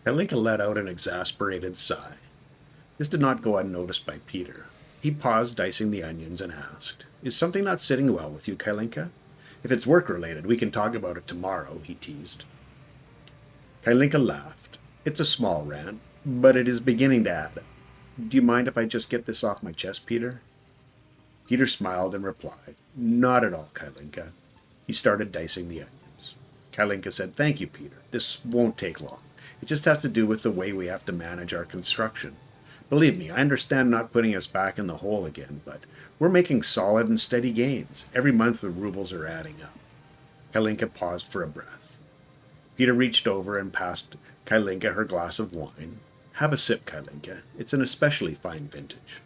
Kalinka let out an exasperated sigh. This did not go unnoticed by Peter. He paused dicing the onions and asked, "Is something not sitting well with you, Kalinka? If it's work-related, we can talk about it tomorrow," he teased. Kalinka laughed. "It's a small rant, but it is beginning to add up. Do you mind if I just get this off my chest, Peter?" Peter smiled and replied, "Not at all, Kalinka." He started dicing the onions. Kalinka said, "Thank you, Peter. This won't take long. It just has to do with the way we have to manage our construction. Believe me, I understand not putting us back in the hole again, but we're making solid and steady gains. Every month the rubles are adding up." Kalinka paused for a breath. Peter reached over and passed Kalinka her glass of wine. "Have a sip, Kalinka. It's an especially fine vintage."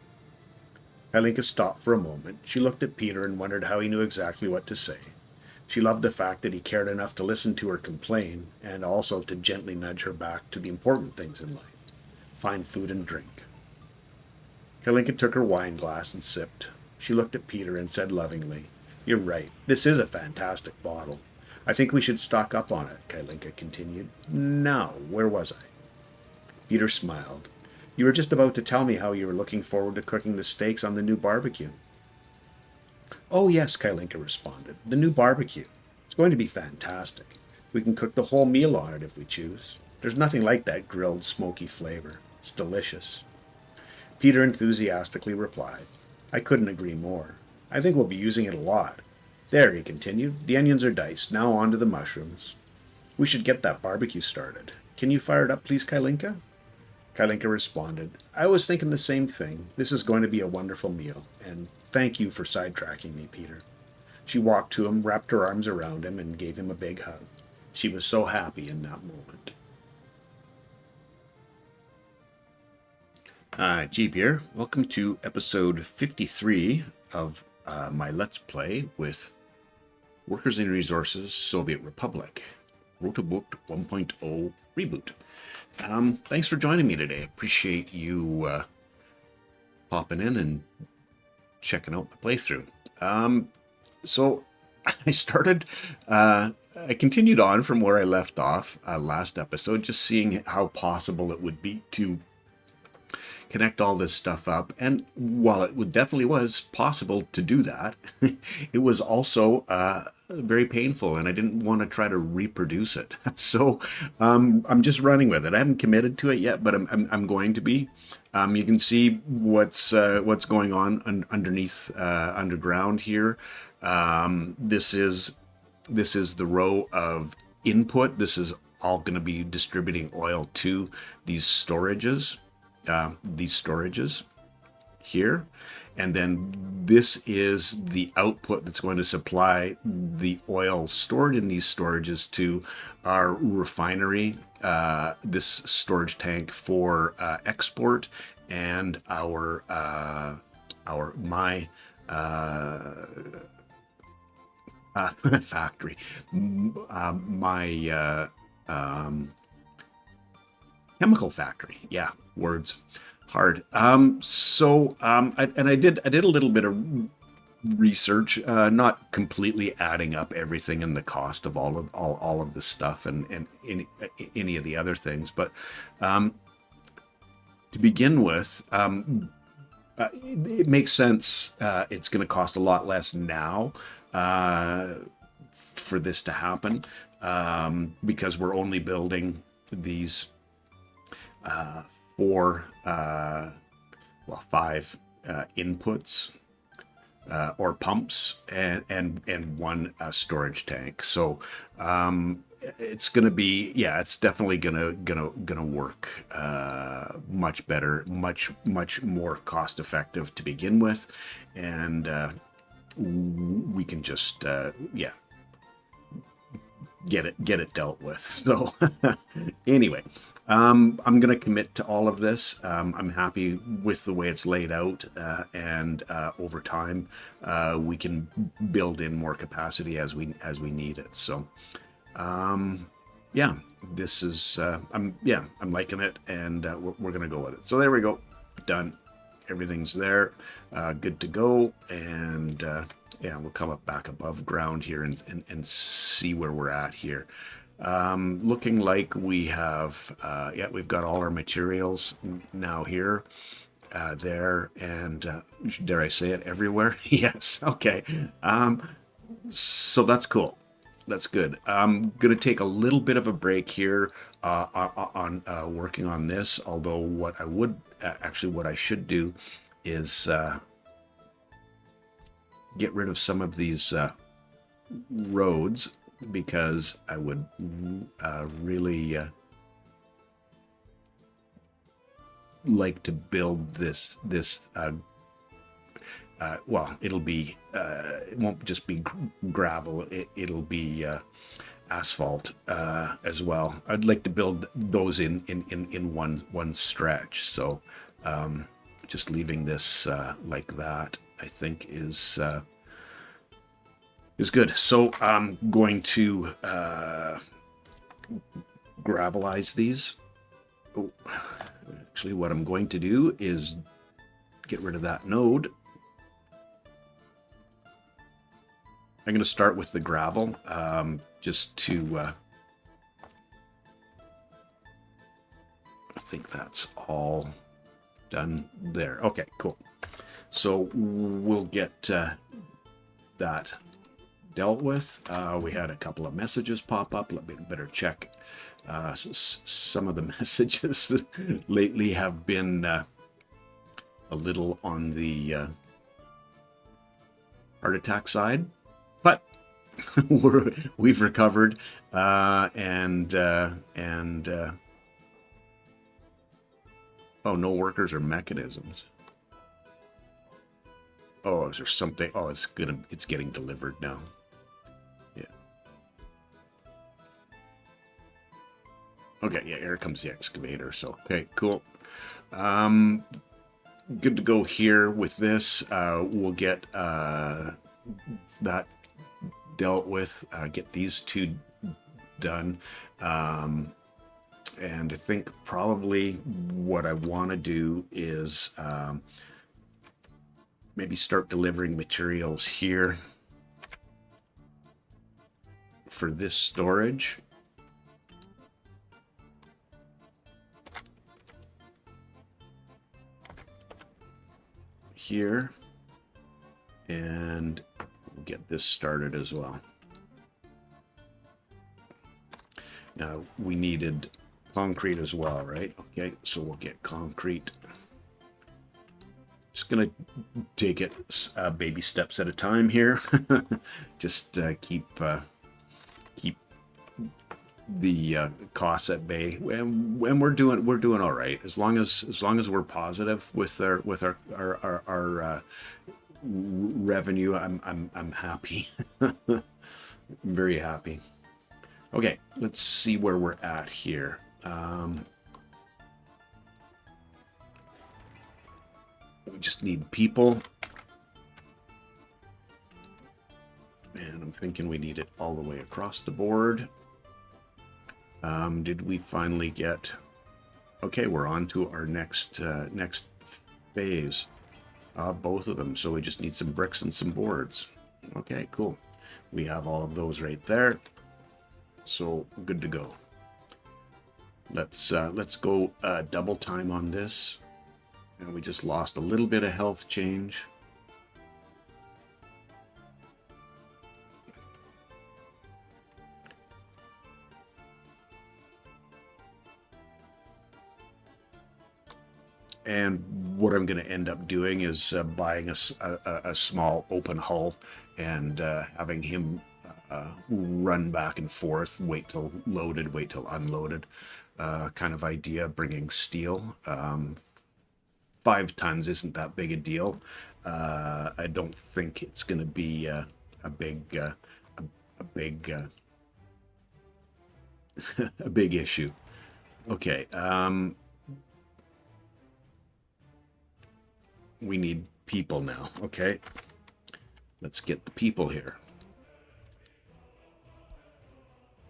Kalinka stopped for a moment. She looked at Peter and wondered how he knew exactly what to say. She loved the fact that he cared enough to listen to her complain and also to gently nudge her back to the important things in life: fine food and drink. Kalinka took her wine glass and sipped. She looked at Peter and said lovingly, "You're right. This is a fantastic bottle. I think we should stock up on it," Kalinka continued. "Now, where was I?" Peter smiled. "You were just about to tell me how you were looking forward to cooking the steaks on the new barbecue." "Oh, yes," Kalinka responded. "The new barbecue. It's going to be fantastic. We can cook the whole meal on it if we choose. There's nothing like that grilled, smoky flavor. It's delicious." Peter enthusiastically replied, "I couldn't agree more. I think we'll be using it a lot. There," he continued, "the onions are diced. Now on to the mushrooms. We should get that barbecue started. Can you fire it up, please, Kalinka?" Kalinka responded, "I was thinking the same thing. This is going to be a wonderful meal, and thank you for sidetracking me, Peter." She walked to him, wrapped her arms around him, and gave him a big hug. She was so happy in that moment. Jeep here. Welcome to episode 53 of my Let's Play with Workers and Resources Soviet Republic. Rote Bucht 1.0 Reboot. Thanks for joining me today. Appreciate you popping in and checking out my playthrough. So I started, I continued on from where I left off last episode, just seeing how possible it would be to connect all this stuff up. And while it definitely was possible to do that, it was also very painful, and I didn't want to try to reproduce it. So I'm just running with it. I haven't committed to it yet, but I'm going to be. You can see what's going on underneath underground here. This is the row of input. This is all going to be distributing oil to these storages. Here, and then this is the output that's going to supply the oil stored in these storages to our refinery, this storage tank for export, and our factory, my chemical factory. Yeah, words hard. I did a little bit of research, not completely adding up everything and the cost of all of this stuff and any of the other things, but to begin with, it makes sense. It's going to cost a lot less now for this to happen, because we're only building these five inputs or pumps and one more tank. So it's going to be, yeah, it's definitely gonna work much better, much more cost effective to begin with, and we can just get it dealt with. So anyway, I'm going to commit to all of this. I'm happy with the way it's laid out, and over time we can build in more capacity as we need it. So this is I'm liking it, and we're going to go with it. So there we go, done. Everything's there, good to go, and we'll come up back above ground here and see where we're at here. Looking like we have, yeah, we've got all our materials now here, there, and dare I say it, everywhere? Yes, okay. So that's cool. That's good. I'm going to take a little bit of a break here on working on this, although what I would, actually what I should do is get rid of some of these roads, because I would really like to build this well, it'll be it won't just be gravel, it'll be asphalt as well. I'd like to build those in one stretch, so just leaving this like that, I think is good. So I'm going to gravelize these. Oh, actually, what I'm going to do is get rid of that node. I'm going to start with the gravel, just to, I think that's all done there. Okay, cool. So we'll get that dealt with. We had a couple of messages pop up. Let me better check. Some of the messages lately have been a little on the heart attack side, but we've recovered, and oh, no workers or mechanisms. Oh, is there something? Oh, it's getting delivered now. Yeah. Okay, yeah, here comes the excavator. So, okay, cool. Good to go here with this. We'll get that dealt with, get these two done. And I think probably what I want to do is maybe start delivering materials here for this storage. Here, and we'll get this started as well. Now we needed concrete as well, right? Okay, so we'll get concrete. Just gonna take it baby steps at a time here. Just keep the costs at bay, and we're doing all right, as long as we're positive with our revenue. I'm happy. Very happy. Okay, let's see where we're at here. We just need people, and I'm thinking we need it all the way across the board. Did we finally get... Okay, we're on to our next phase. Both of them, so we just need some bricks and some boards. Okay, cool. We have all of those right there, so good to go. Let's go double time on this, and we just lost a little bit of health change. And what I'm going to end up doing is buying a small open hull and having him run back and forth, wait till loaded, wait till unloaded, kind of idea, bringing steel. 5 tons isn't that big a deal. I don't think it's going to be a big a big issue. Okay. We need people now. Okay, let's get the people here,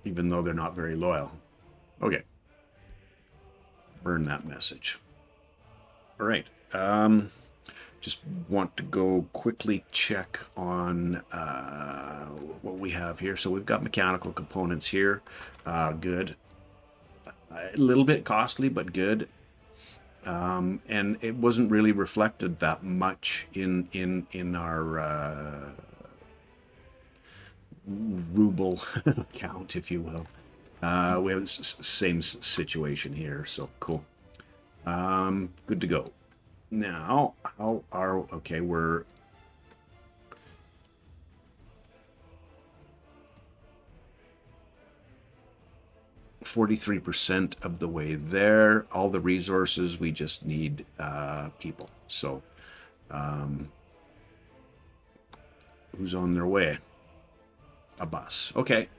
even though they're not very loyal. Okay, burn that message. All right, Just want to go quickly check on what we have here. So we've got mechanical components here. Good. A little bit costly, but good. And it wasn't really reflected that much in our ruble count, if you will. We have the same situation here, so cool. Good to go. Now, how are... Okay, we're... %43 of the way there. All the resources, we just need people. So, who's on their way? A bus. Okay.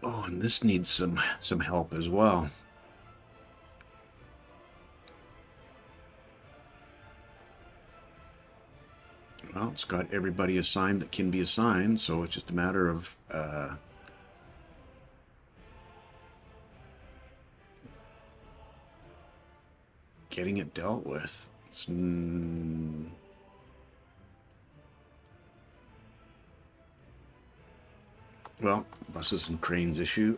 Oh, and this needs some help as well. Well, it's got everybody assigned that can be assigned, so it's just a matter of getting it dealt with. It's, well, buses and cranes issue.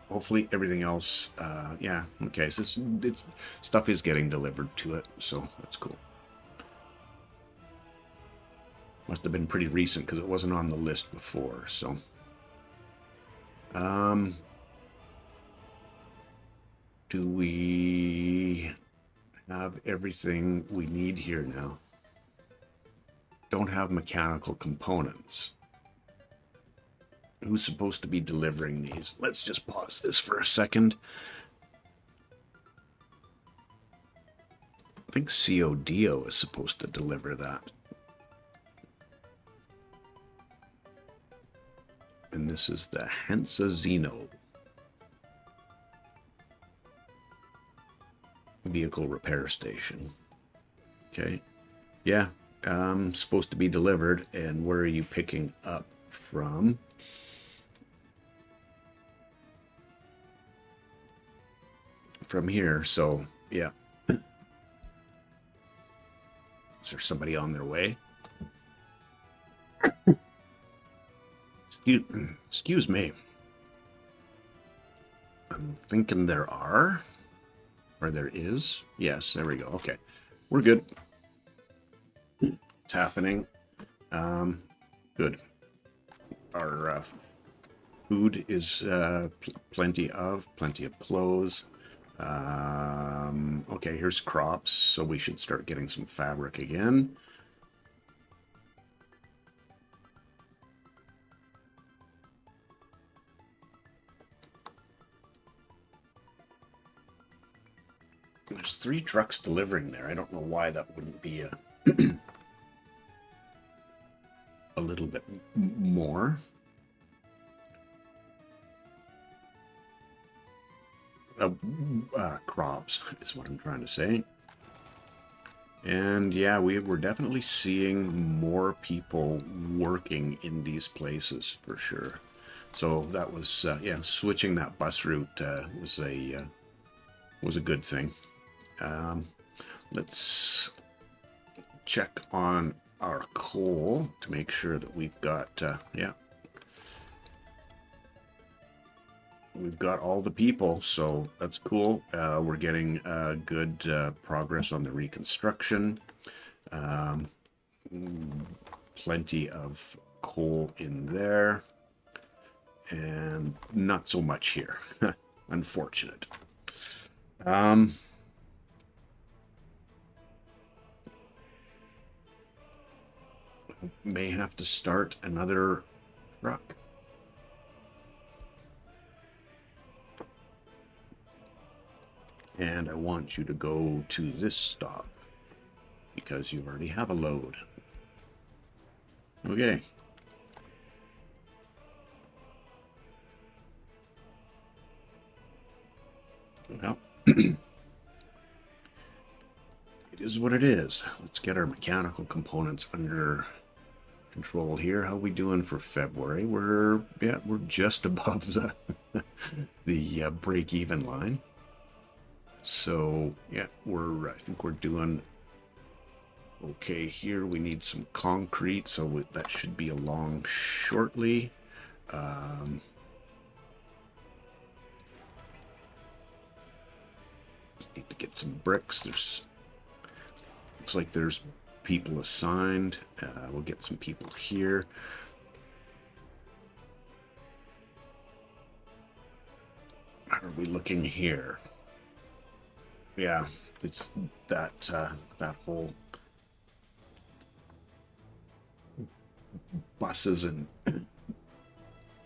Hopefully everything else, yeah, okay, so it's stuff is getting delivered to it, so that's cool. Must have been pretty recent because it wasn't on the list before, so. Do we have everything we need here now? Don't have mechanical components. Who's supposed to be delivering these? Let's just pause this for a second. I think CODO is supposed to deliver that. And this is the Hansa Zeno vehicle repair station. Okay. Yeah. Supposed to be delivered. And where are you picking up from? From here. So, yeah. Is there somebody on their way? Excuse me. I'm thinking there are. Or there is. Yes, there we go. Okay. We're good. It's happening. Good. Our food is plenty of clothes. Okay, here's crops, so we should start getting some fabric again. There's 3 trucks delivering there. I don't know why that wouldn't be a a little bit more. Crops is what I'm trying to say. And yeah, we're definitely seeing more people working in these places for sure. So that was yeah, switching that bus route was a good thing. Let's check on our coal to make sure that we've got yeah, we've got all the people, so that's cool. We're getting good progress on the reconstruction. Plenty of coal in there, and not so much here. Unfortunate. May have to start another truck. And I want you to go to this stop because you already have a load. Okay. Well, it is what it is. Let's get our mechanical components under control here. How we doing for February? We're just above the break-even line. So yeah, I think we're doing okay here. We need some concrete, so that should be along shortly. Need to get some bricks. Looks like there's people assigned. We'll get some people here. How are we looking here? Yeah, it's that whole buses and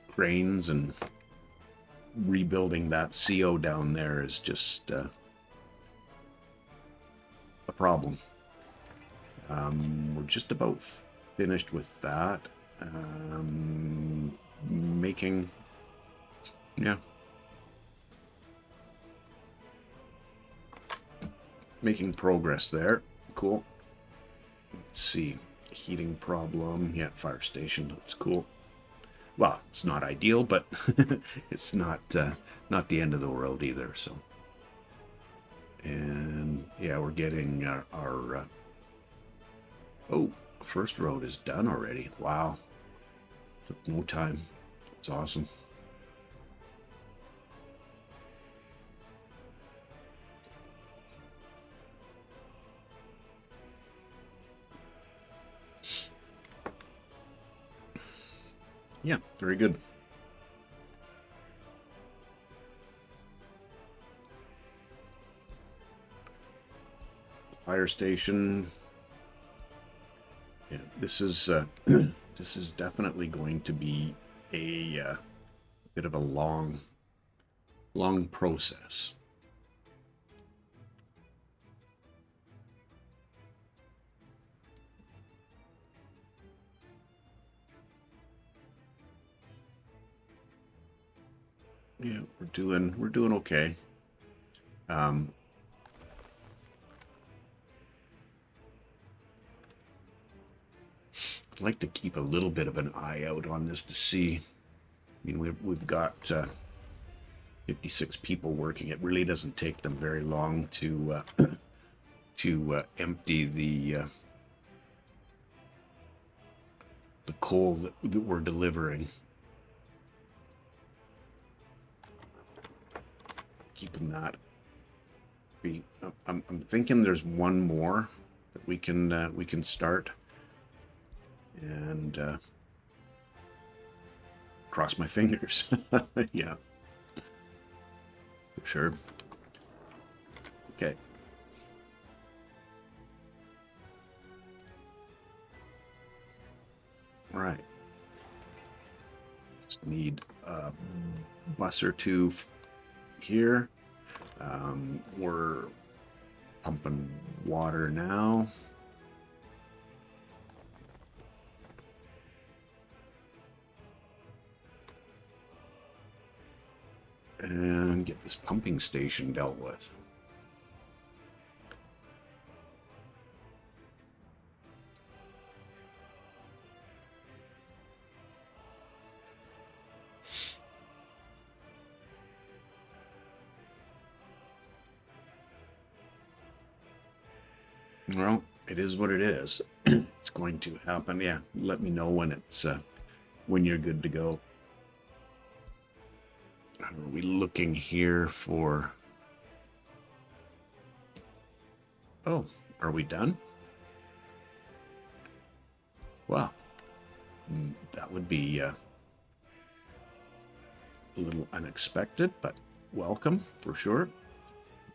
cranes and rebuilding that CO down there is just a problem. We're just about finished with that. Making progress there. Cool. Let's see. Heating problem. Yeah, fire station. That's cool. Well, it's not ideal, but it's not the end of the world either. So, and yeah, we're getting our oh, first road is done already. Wow, took no time. It's awesome. Yeah, very good. Fire station. Yeah, this is this is definitely going to be a bit of a long process. Yeah, we're doing okay. I'd like to keep a little bit of an eye out on this to see. I mean, we've got 56 people working. It really doesn't take them very long to empty the coal that we're delivering. Keeping that. I'm thinking there's one more that we can start, and cross my fingers. Yeah, for sure. Okay. All right. Just need a bus or two here. We're pumping water now. And get this pumping station dealt with. Well, it is what it is. It's going to happen. Yeah, let me know when it's when you're good to go. Are we looking here for... Oh, are we done? Well, that would be a little unexpected, but welcome for sure.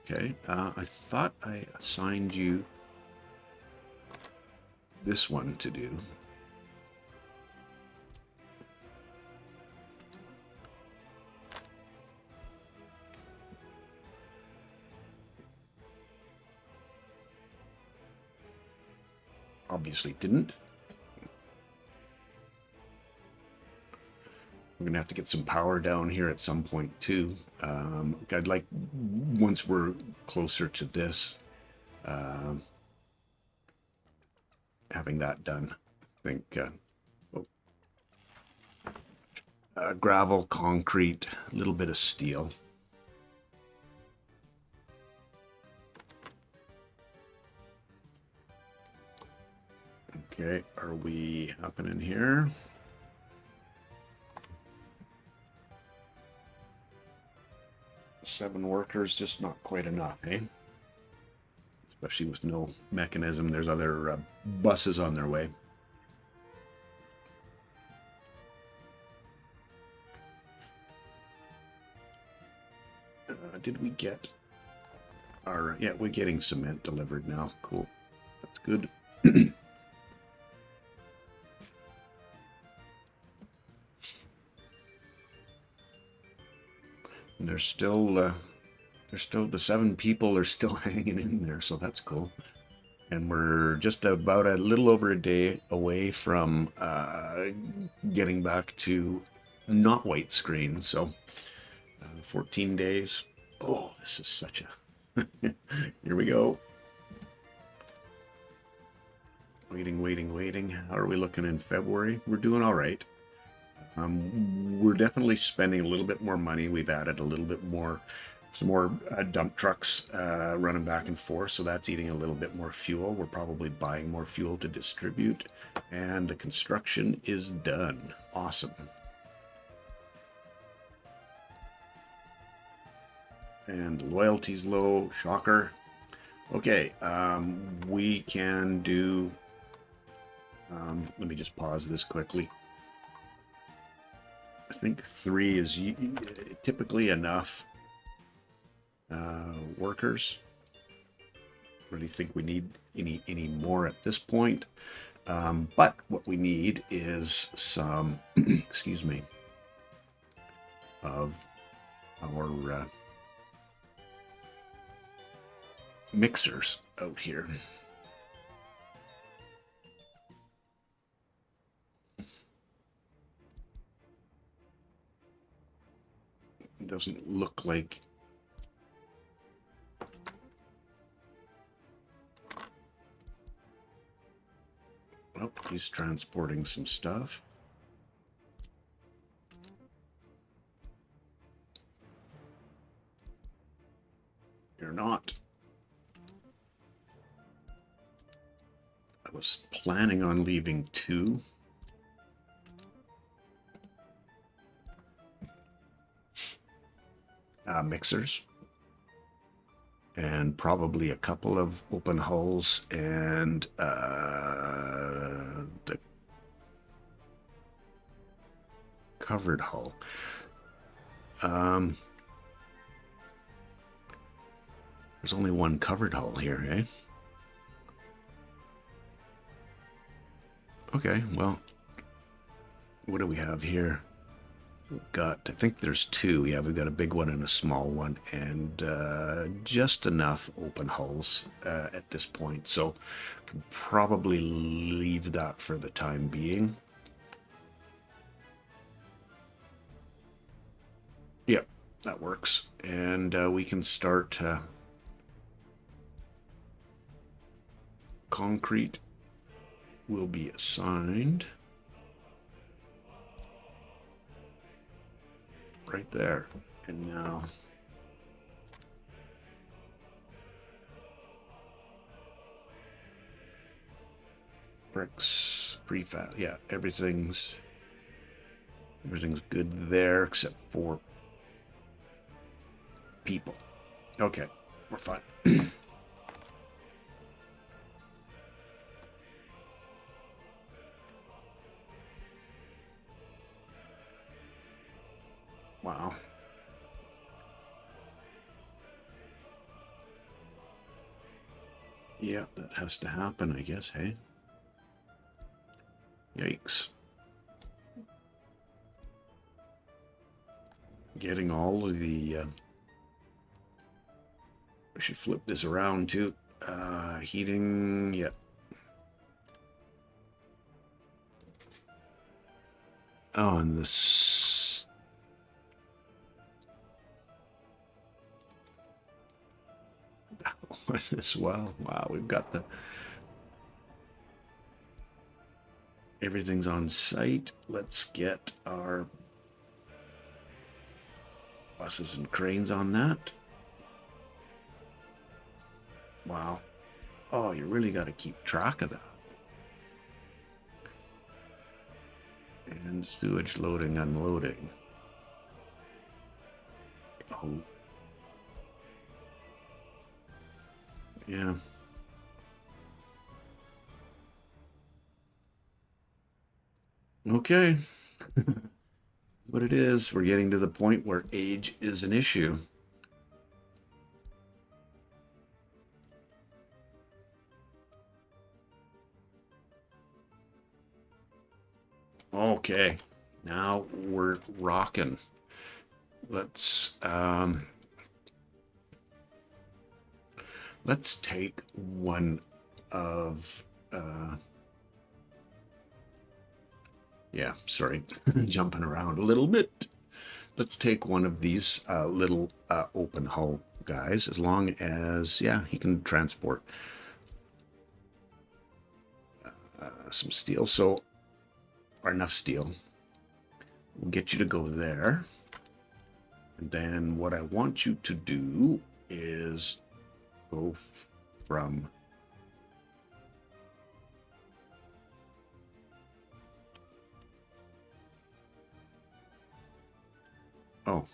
Okay, I thought I assigned you this one to do. Obviously didn't. We're gonna have to get some power down here at some point too. I'd like, once we're closer to this, having that done. I think gravel, concrete, a little bit of steel. Okay, are we happening here? Seven workers, just not quite enough, eh? Especially with no mechanism. There's other buses on their way. Did we get our... Yeah, we're getting cement delivered now. Cool. That's good. And there's still the 7 people are still hanging in there, so that's cool. And we're just about a little over a day away from getting back to not white screen. So 14 days. Oh, this is such a... Here we go. Waiting. How are we looking in February? We're doing all right. We're definitely spending a little bit more money. We've added a little bit more, some more dump trucks running back and forth, so that's eating a little bit more fuel. We're probably buying more fuel to distribute, and the construction is done. Awesome. And loyalty's low, shocker. Okay, we can do... let me just pause this quickly. I think 3 is typically enough workers. Really think we need any more at this point. But what we need is some, excuse me, of our mixers out here. It doesn't look like... Oh, he's transporting some stuff. You're not. I was planning on leaving 2. Mixers. And probably a couple of open hulls and the covered hull. There's only one covered hull here, eh? Okay, well, what do we have here? We've got, I think there's 2. Yeah, we've got a big one and a small one, and just enough open hulls at this point. So, can probably leave that for the time being. Yep, that works. And we can start concrete will be assigned right there. And now bricks, prefab, yeah, everything's good there except for people. Okay, we're fine. Wow. Yeah, that has to happen, I guess, hey? Yikes. Getting all of the... I should flip this around, too. Heating, yep. Oh, and this... as well. Wow, we've got the... Everything's on site. Let's get our buses and cranes on that. Wow. Oh, you really got to keep track of that. And sewage loading, unloading. Oh. Yeah. Okay. What it is, we're getting to the point where age is an issue. Okay, now we're rocking. Let's take one of yeah, sorry, jumping around a little bit. Let's take one of these little open hull guys, as long as, yeah, he can transport some steel. So, or enough steel. We'll get you to go there. And then what I want you to do is go from oh,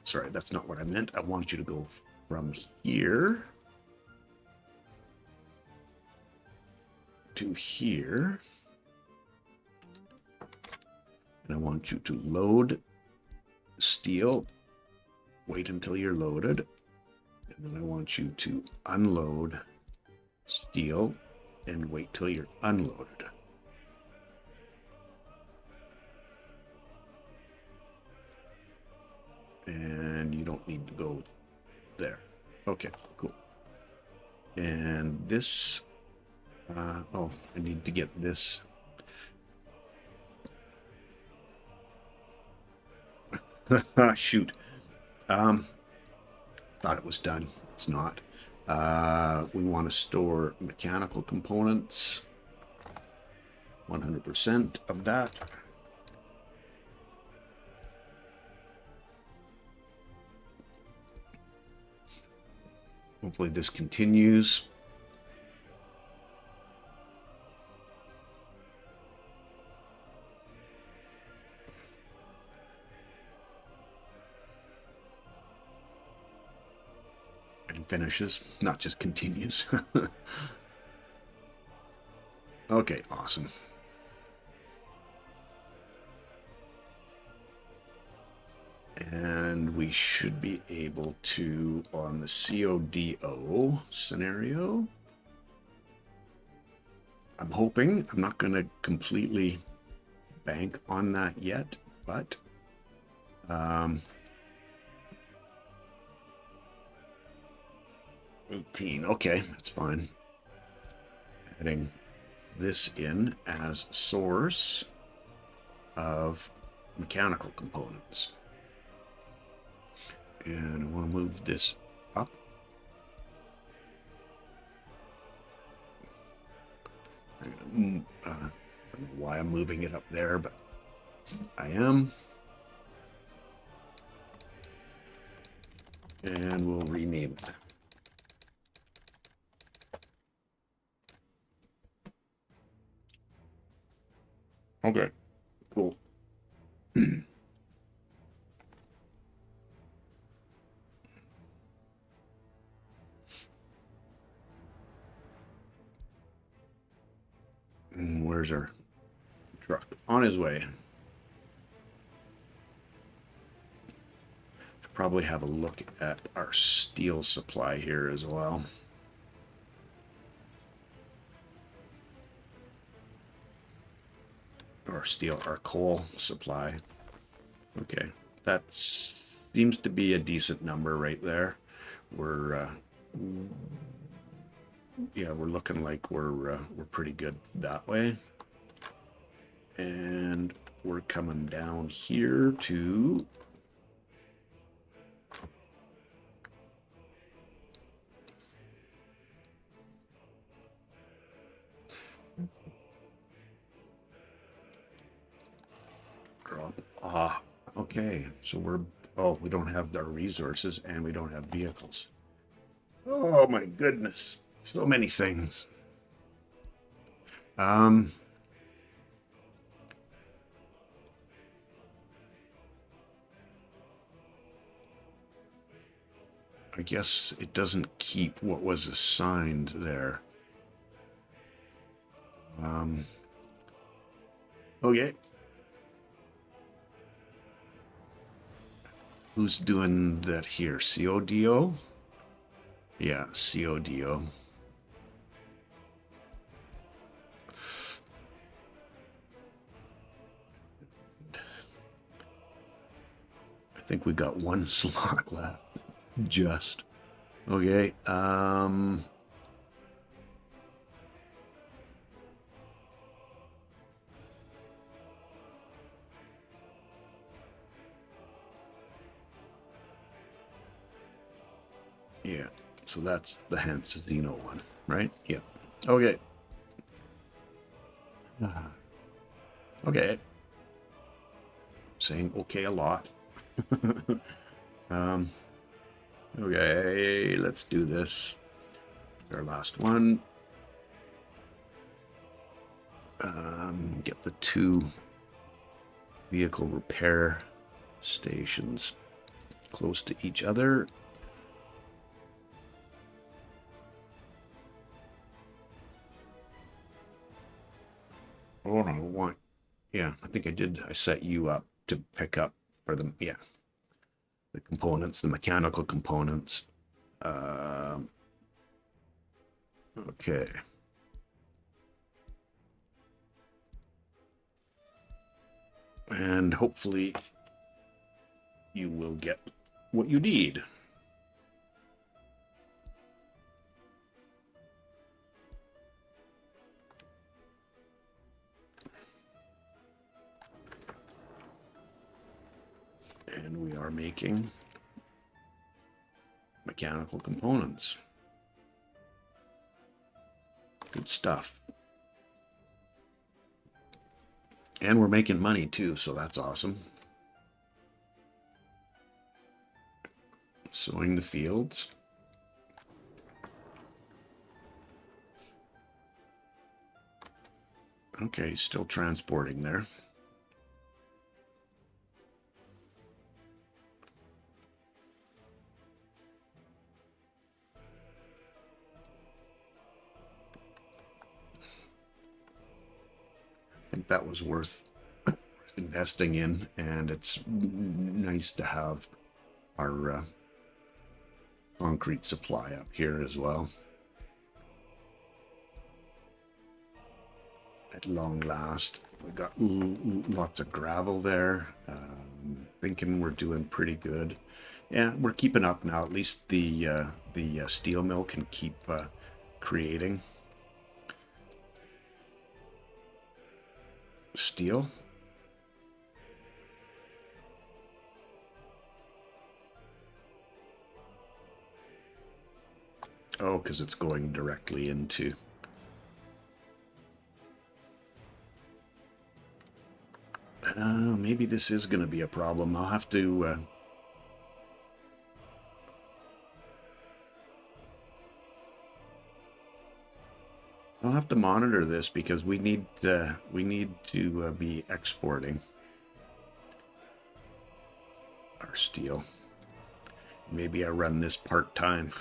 sorry, that's not what I meant. I want you to go from here to here. And I want you to load steel. Wait until you're loaded. And then I want you to unload steel and wait till you're unloaded. And you don't need to go there. Okay, cool. And this, oh, I need to get this. Shoot. Thought it was done. It's not. We want to store mechanical components. 100% of that. Hopefully this continues. And finishes, not just continues. Okay, awesome. And we should be able to, on the CODO scenario, I'm hoping, I'm not going to completely bank on that yet, but 18, okay, that's fine. Adding this in as source of mechanical components. And I want to move this up. I don't know why I'm moving it up there, but I am. And we'll rename it. Okay, cool. Where's our truck? On his way. Should probably have a look at our steel supply here as well. Or steel, our coal supply. Okay, that seems to be a decent number right there. We're yeah, we're looking like we're pretty good that way. And we're coming down here to drop. Okay, so we're Oh, we don't have our resources and we don't have vehicles. Oh my goodness. So many things. I guess it doesn't keep what was assigned there. Okay. Who's doing that here? CODO? Yeah, CODO. I think we got one slot left. Just. Okay. Yeah. So that's the Hansino one, right? Yeah. Okay. Okay. Saying okay a lot. Okay, let's do this. Our last one. Get the 2 vehicle repair stations close to each other. Oh, no, I want. Yeah, I think I did. I set you up to pick up for them. Yeah, the components, the mechanical components. Okay. And hopefully you will get what you need. And we are making mechanical components. Good stuff. And we're making money too, so that's awesome. Sowing the fields. Okay, still transporting there. I think that was worth investing in, and it's nice to have our concrete supply up here as well. At long last, we got lots of gravel there. Thinking we're doing pretty good. Yeah, we're keeping up now. At least the steel mill can keep creating steel. Oh, because it's going directly into. Maybe this is going to be a problem. I'll have to. I'll have to monitor this because we need to be exporting our steel. Maybe I run this part-time.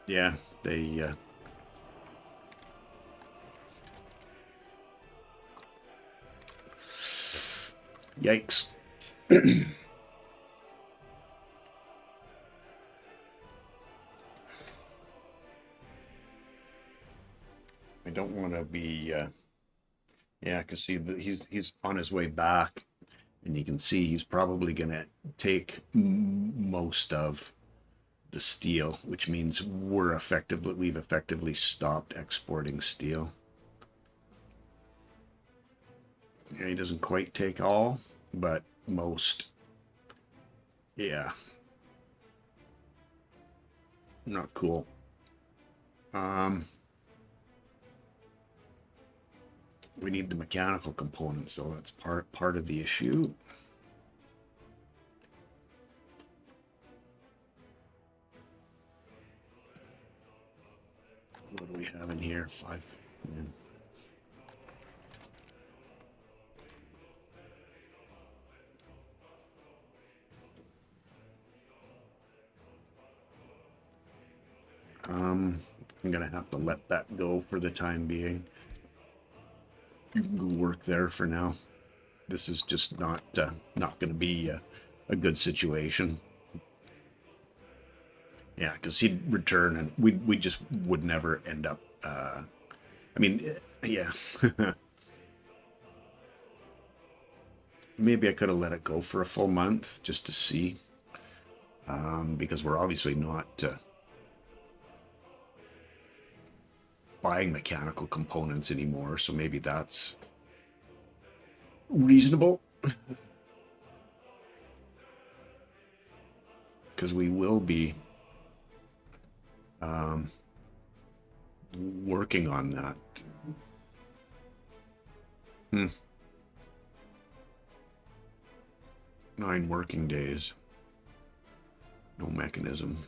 Yeah, they yikes. I don't want to be yeah, I can see that he's on his way back, and you can see he's probably gonna take most of the steel, which means we've effectively stopped exporting steel. Yeah, he doesn't quite take all, but most. Yeah. Not cool. We need the mechanical components, so that's part of the issue. What do we have in here? 5. Yeah. I'm gonna have to let that go for the time being. You can go work there for now. This is just not going to be a good situation. Yeah, because he'd return and we just would never end up. I mean, yeah. Maybe I could have let it go for a full month just to see, because we're obviously not buying mechanical components anymore. So maybe that's reasonable. Because we will be working on that. 9 working days. No mechanism.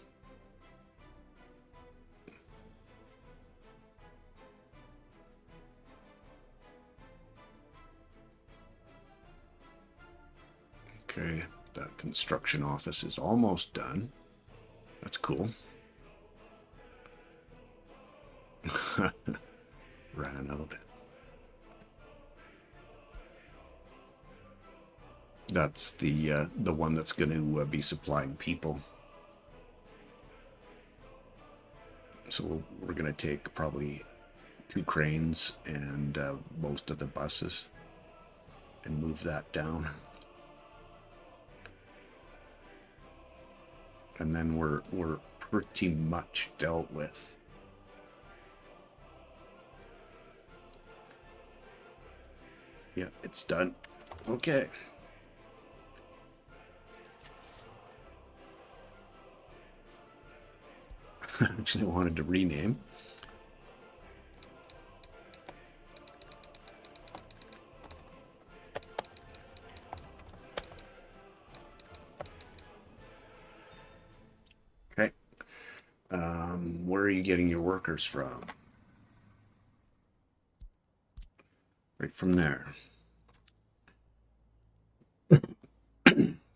Okay, that construction office is almost done. That's cool. Ran out. That's the one that's going to be supplying people. So we're going to take probably 2 cranes and most of the buses and move that down. And then we're pretty much dealt with. Yeah, it's done. Okay. Actually, I wanted to rename. Okay. Where are you getting your workers from? Right from there.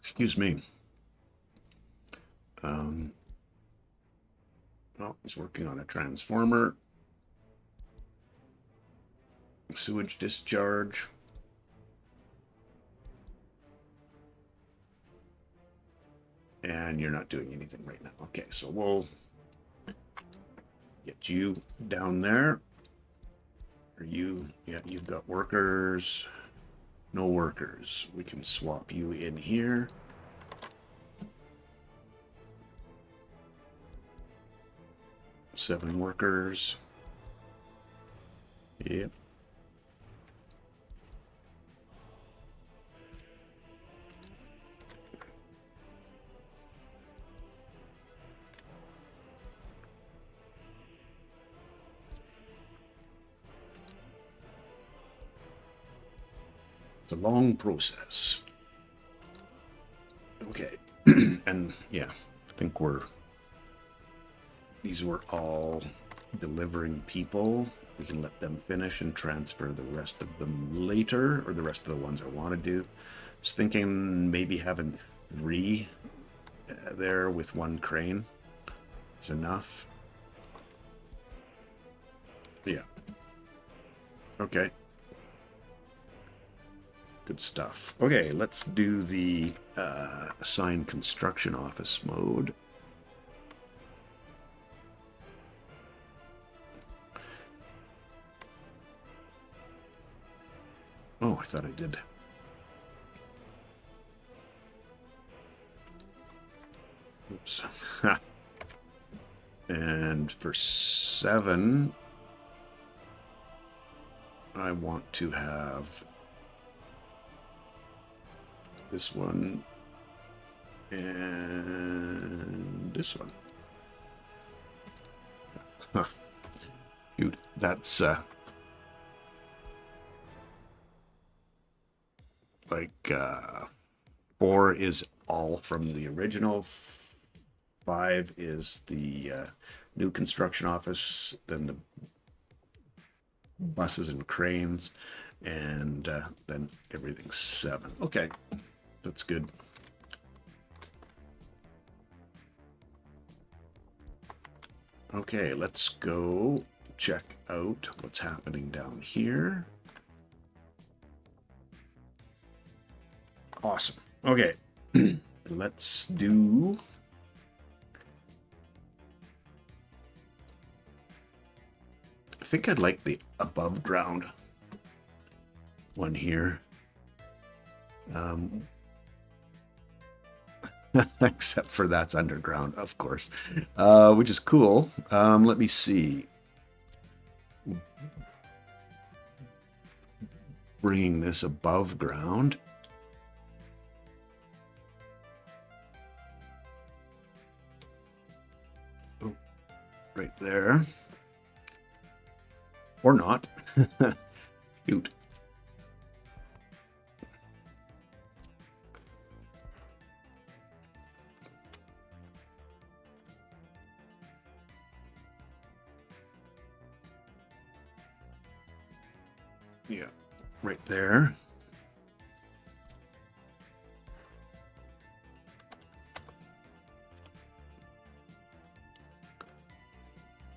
Excuse me. Oh, he's working on a transformer. Sewage discharge. And you're not doing anything right now. Okay, so we'll get you down there. Are you? Yeah, you've got workers. No workers. We can swap you in here. Seven workers. Yep. It's a long process. Okay. And yeah, I think these were all delivering people. We can let them finish and transfer the rest of them later, or the rest of the ones I want to do. Just thinking maybe having 3 there with 1 crane is enough. Yeah. Okay. Good stuff. Okay, let's do the assign construction office mode. Oh, I thought I did. Oops. And for 7, I want to have this one and this one. Huh. Dude, that's like 4 is all from the original. 5 is the new construction office, then the buses and cranes, and then everything's 7. Okay, that's good. Okay, let's go check out what's happening down here. Awesome. Okay, let's do... I think I'd like the above ground one here. Except for that's underground, of course, which is cool. Let me see. Bringing this above ground. Oh, right there. Or not. Shoot. Yeah, right there.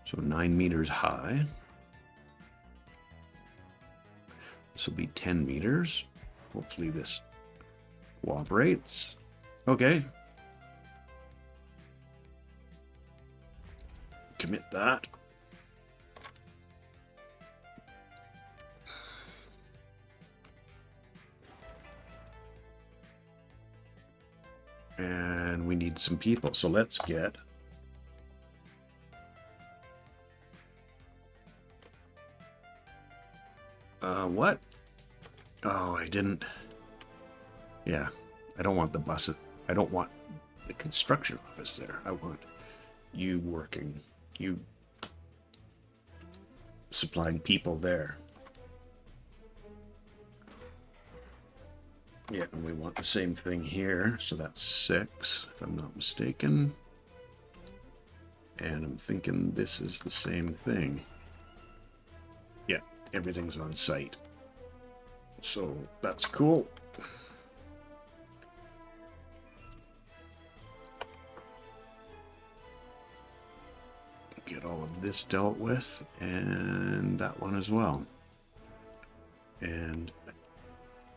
So 9 meters high. This will be 10 meters. Hopefully this cooperates. Okay. Commit that. And we need some people. So let's get... what? Oh, I didn't... Yeah, I don't want the buses. I don't want the construction office there. I want you working, you supplying people there. Yeah, and we want the same thing here. So that's 6, if I'm not mistaken. And I'm thinking this is the same thing. Yeah, everything's on site. So that's cool. Get all of this dealt with, and that one as well. And I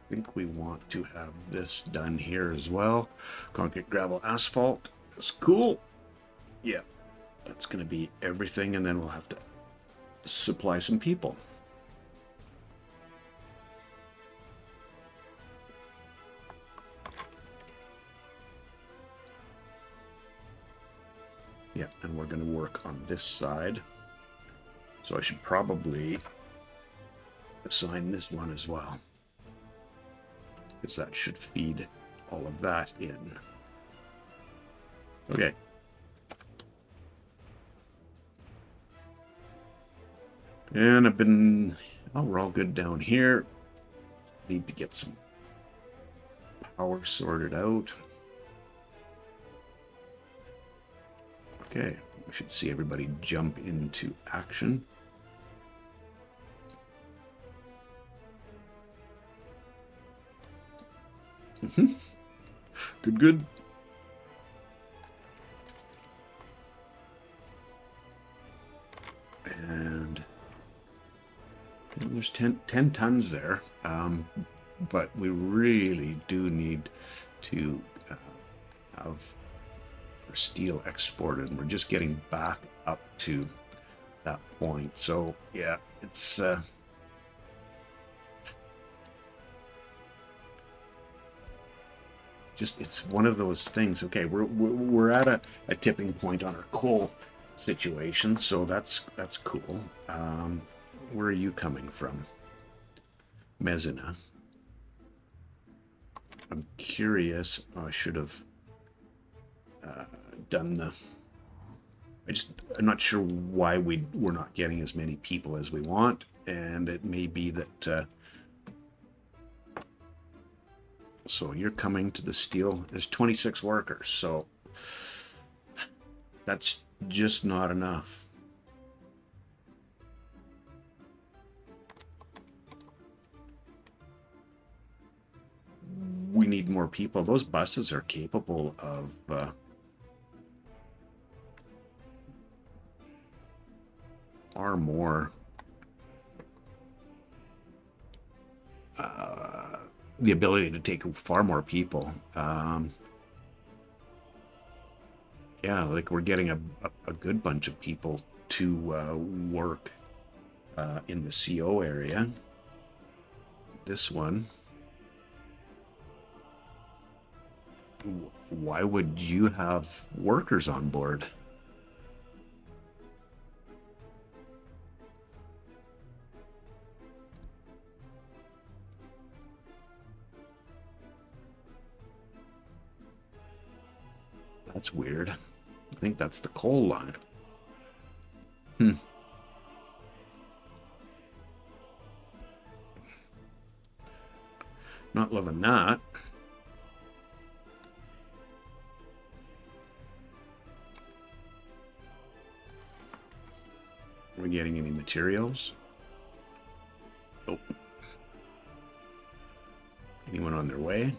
think we want to have this done here as well. Concrete, gravel, asphalt. That's cool. Yeah, that's going to be everything, and then we'll have to supply some people. Yeah, and we're going to work on this side. So I should probably assign this one as well, because that should feed all of that in. Okay. And I've been... Oh, we're all good down here. Need to get some power sorted out. Okay, we should see everybody jump into action. Good, good. And there's 10 tons there, but we really do need to have steel exported, and we're just getting back up to that point. So yeah, it's just, it's one of those things. Okay, we're at a tipping point on our coal situation, so that's cool. Where are you coming from? Mezina. I'm curious. Oh, I should have done the... I'm not sure why we're not getting as many people as we want, and it may be that So you're coming to the steel. There's 26 workers, so that's just not enough. We need more people. Those buses are capable of far more. The ability to take far more people. Yeah, like we're getting a good bunch of people to work in the CO area. This one. Why would you have workers on board? That's weird. I think that's the coal line. Not loving that. Are we getting any materials? Nope. Anyone on their way?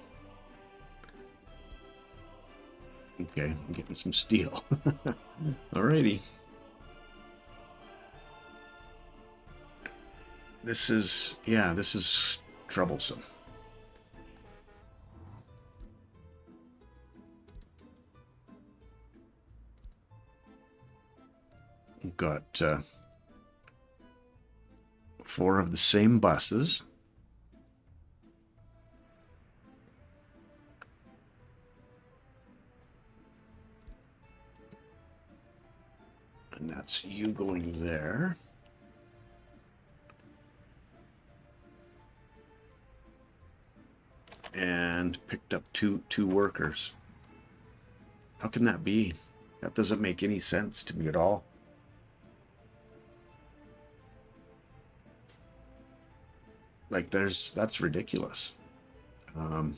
Okay, I'm getting some steel. Alrighty. This is troublesome. We've got 4 of the same buses. And that's you going there. And picked up two workers. How can that be? That doesn't make any sense to me at all. Like that's ridiculous. And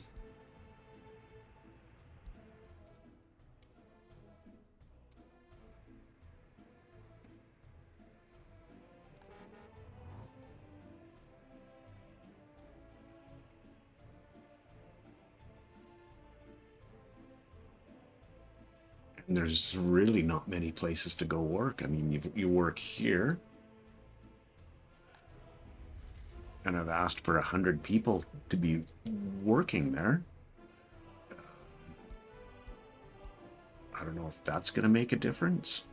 there's really not many places to go work. I mean, you work here. And I've asked for 100 people to be working there. I don't know if that's going to make a difference.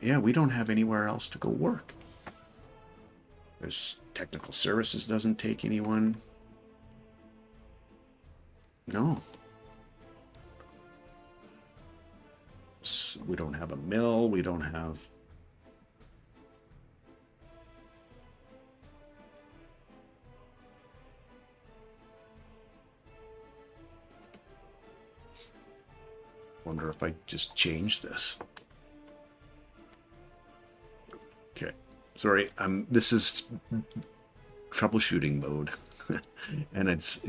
Yeah, we don't have anywhere else to go work. There's technical services doesn't take anyone. No. We don't have a mill. We don't have... Wonder if I just change this. Okay. Sorry, this is troubleshooting mode. And it's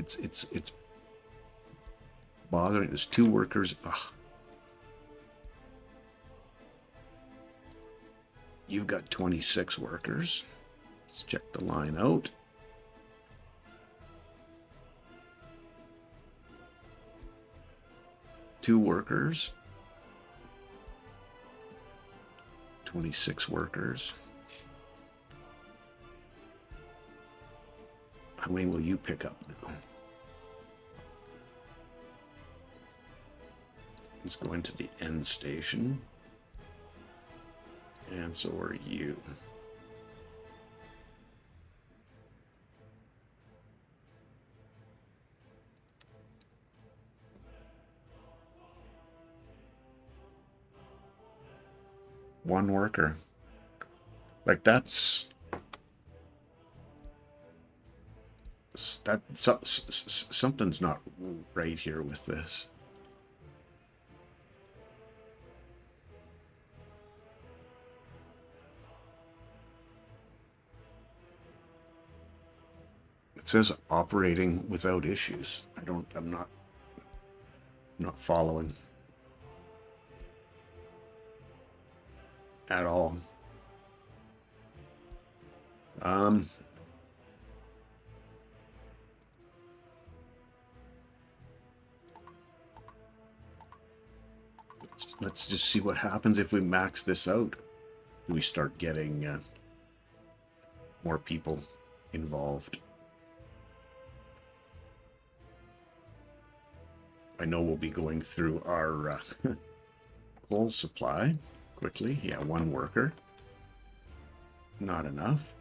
bothering. There's 2 workers. Ugh. You've got 26 workers. Let's check the line out. Two workers. 26 workers. How many will you pick up now? Let's go into the end station. And so are you. One worker. Like that's something's not right here with this. says operating without issues. I'm not following at all. Let's just see what happens if we max this out. Do we start getting more people involved? I know we'll be going through our coal supply quickly. Yeah, one worker. Not enough.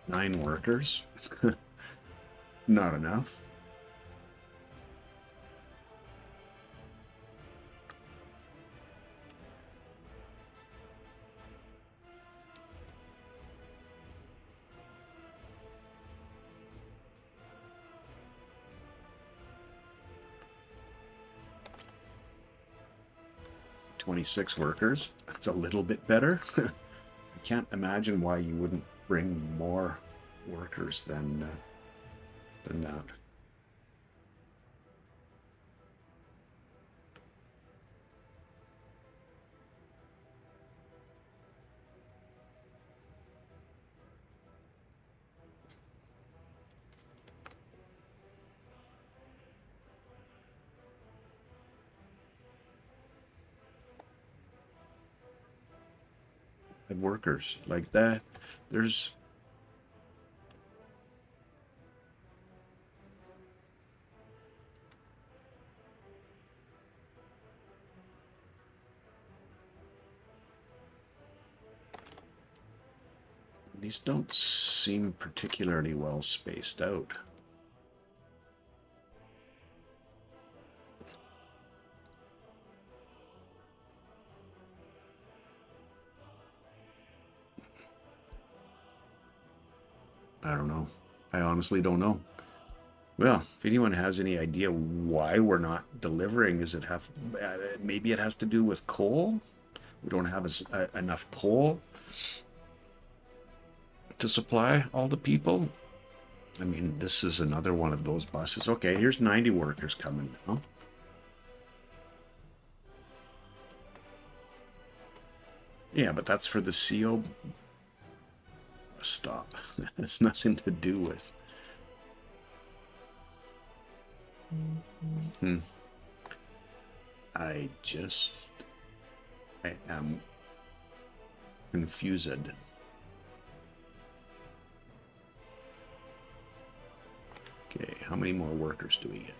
Nine workers. Not enough. "26 workers. That's a little bit better. I can't imagine why you wouldn't bring more workers than that. And workers like that. There's these don't seem particularly well spaced out. I don't know. I honestly don't know. Well, if anyone has any idea why we're not delivering, is it maybe it has to do with coal? We don't have enough coal to supply all the people. I mean, this is another one of those buses. Okay, here's 90 workers coming now. Yeah, but that's for the CO stop. That has nothing to do with. I am confused. Okay, how many more workers do we get?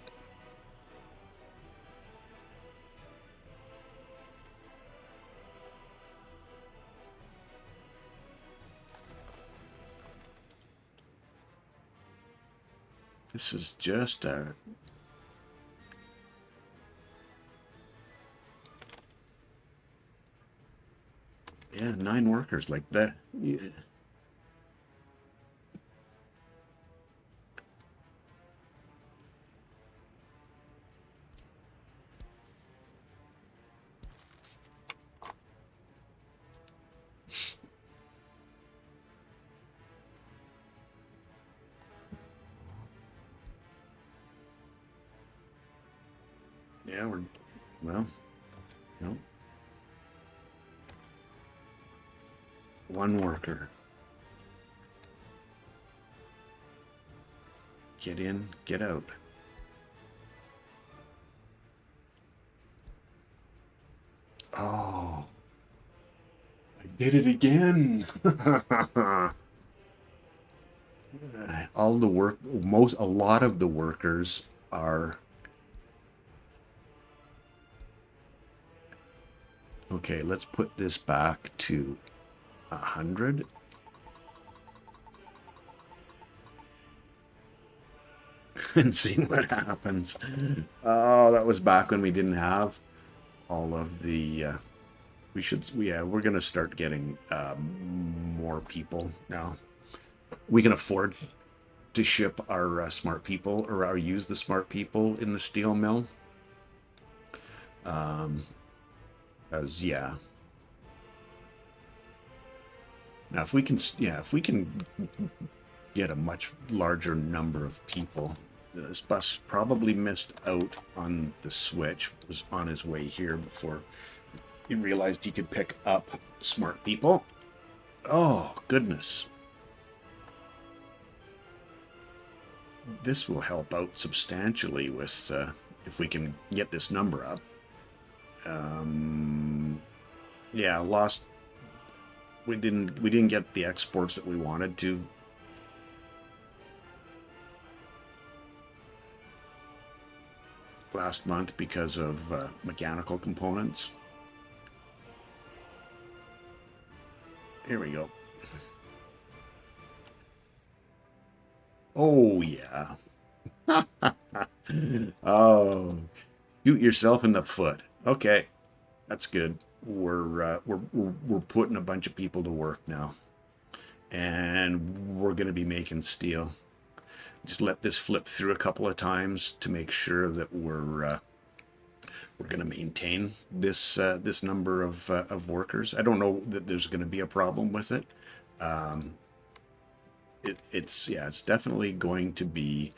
This is just a... Yeah, 9 workers like that. Yeah. Yeah, well, no. 1 worker. Get in, get out. Oh, I did it again. A lot of the workers are Okay, let's put this back to 100. And see what happens. Oh, that was back when we didn't have all of the we're gonna start getting more people now. We can afford to ship our smart people, or our use the smart people in the steel mill. As yeah. Now, if we can get a much larger number of people. This bus probably missed out on the switch. It was on his way here before he realized he could pick up smart people. Oh, goodness. This will help out substantially with if we can get this number up. Yeah, lost. We didn't get the exports that we wanted to. Last month because of mechanical components. Here we go. Oh yeah. Oh, shoot yourself in the foot. Okay, that's good. We're putting a bunch of people to work now, and we're going to be making steel. Just let this flip through a couple of times to make sure that we're going to maintain this this number of workers. I don't know that there's going to be a problem with it. It's definitely going to be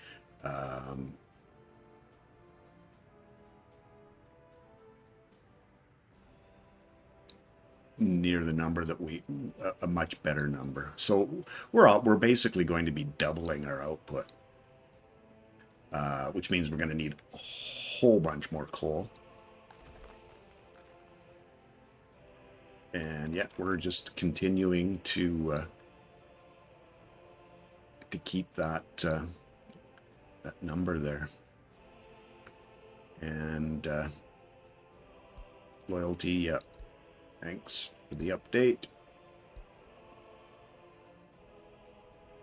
near the number that a much better number. So we're basically going to be doubling our output, which means we're going to need a whole bunch more coal. And yeah, we're just continuing to keep that that number there. And loyalty, yeah. Thanks for the update.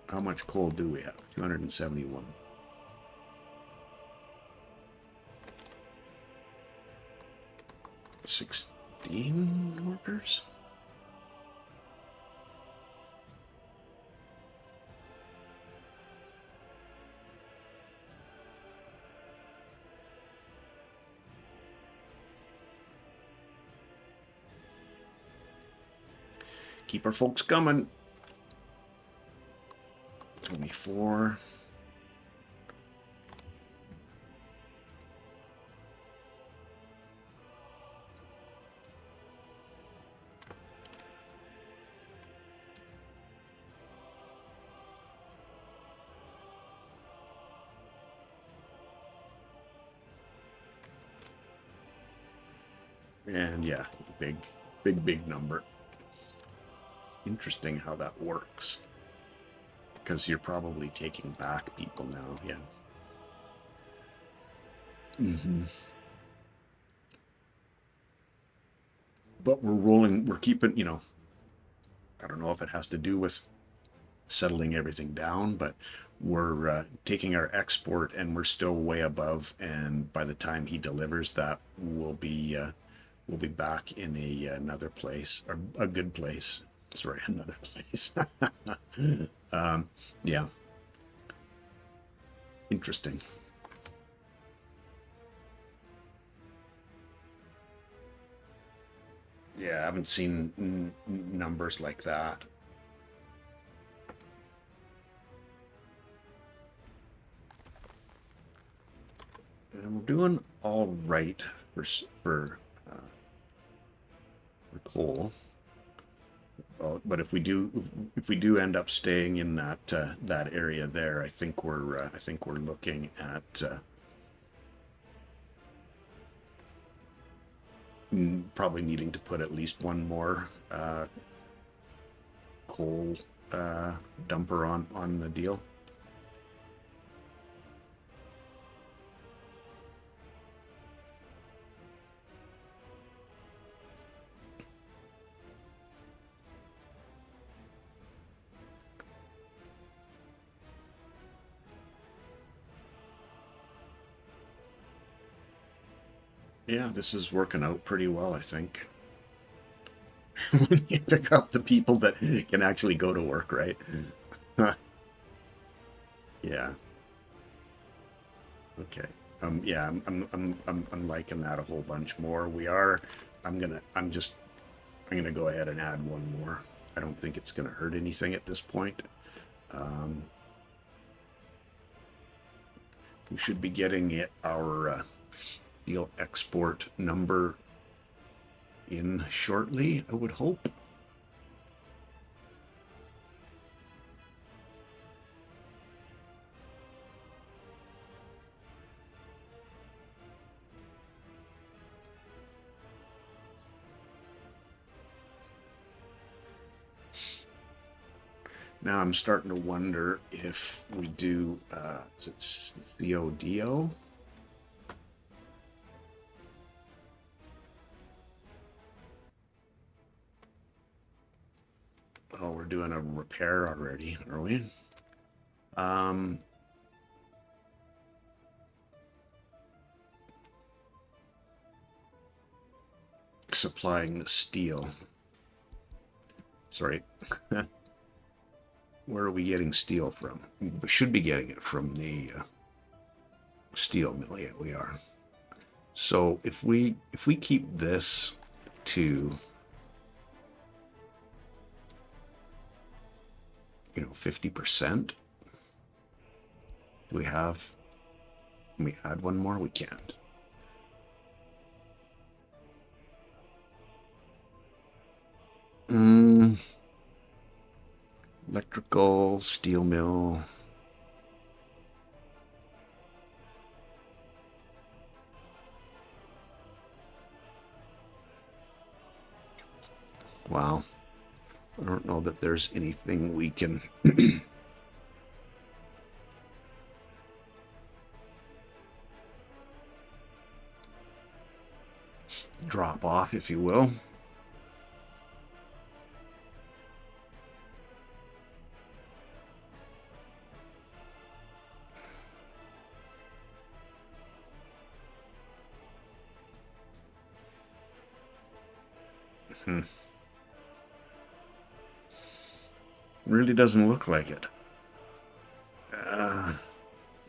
How much coal do we have? 271. $16 workers? Keep our folks coming. 24. And yeah, big number. Interesting how that works, because you're probably taking back people now. Yeah. But we're keeping, I don't know if it has to do with settling everything down, but we're taking our export and we're still way above, and by the time he delivers that, we'll be back in another place, or a good place. Sorry, another place. Yeah. Interesting. Yeah, I haven't seen numbers like that. And we're doing all right for coal. But if we do end up staying in that that area there, I think we're looking at probably needing to put at least one more coal dumper on the deal. Yeah, this is working out pretty well, I think. When you pick up the people that can actually go to work, right? Yeah. Okay. Yeah, I'm liking that a whole bunch more. We are. I'm gonna go ahead and add one more. I don't think it's gonna hurt anything at this point. Um, we should be getting our steel export number in shortly, I would hope. Now I'm starting to wonder if we do, is it CODO? Oh, we're doing a repair already, are we? Um, Supplying the steel. Sorry. Where are we getting steel from? We should be getting it from the steel mill. Yeah, we are. So if we keep this to 50%, do we have? Can we add one more? We can't. Electrical, steel mill. Wow. I don't know that there's anything we can drop off, if you will. Really doesn't look like it.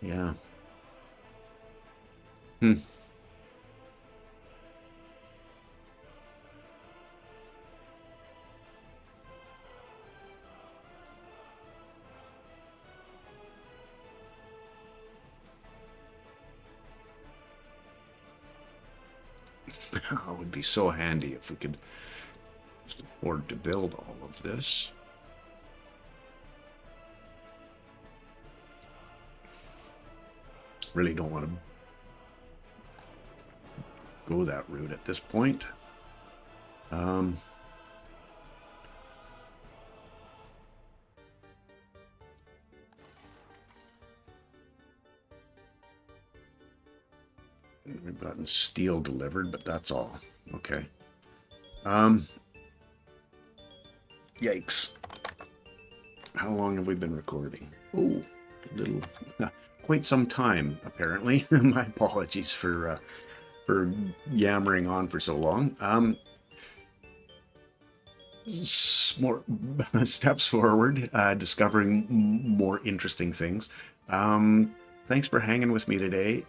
Yeah. It would be so handy if we could just afford to build all of this. Really don't want to go that route at this point. We've gotten steel delivered, but that's all. Okay. Yikes. How long have we been recording? Oh, a little, quite some time, apparently. My apologies for yammering on for so long. More steps forward, discovering more interesting things. Thanks for hanging with me today.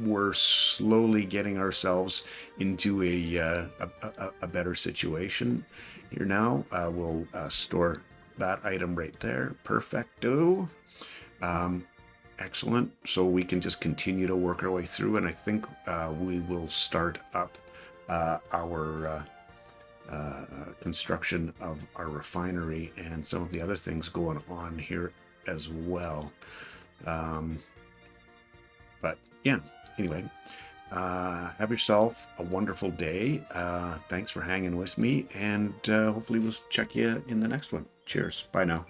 We're slowly getting ourselves into a better situation here now. We'll store that item right there. Perfecto. Excellent. So we can just continue to work our way through, and I think we will start up our construction of our refinery and some of the other things going on here as well. But yeah, anyway, have yourself a wonderful day. Thanks for hanging with me, and hopefully we'll check you in the next one. Cheers. Bye now.